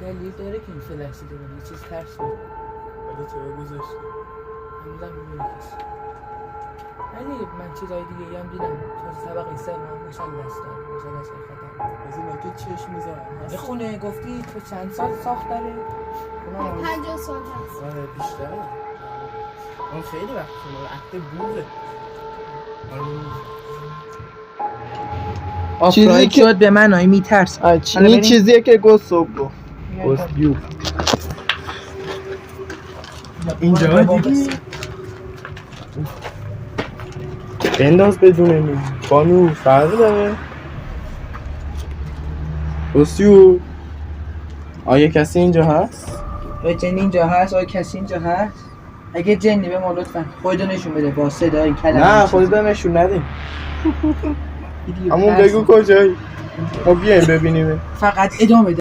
دلیل داره که این فلکسی داره یه چیز ترس بود ولی چرا گذاشتی؟ هنوزم میبینه کسی ولی من چیزای دیگه هم دیدم تو طبقه سوم مثلث داره مثلث خطر از این که چشم میزنن یه خونه گفتی تو چند سال ساخت داره؟ 50 سال هست. آره بیشتره اون خیلی وقت شما عهد بوده چیزی که شد به من هایی میترس این چیزیه که گفت صبح گفت گستیو اینجا دیدی؟ بنداز بدون این بانو فرق داره گستیو آیا کسی اینجا هست؟ آیا جنی اینجا هست؟ آیا کسی اینجا هست؟ اگه جنی به ما لطفا خودتو نشون بده با صدای کلمه نه خودتو نشون ندیم همون بگو کجایی ما بیایم ببینیم فقط ادامه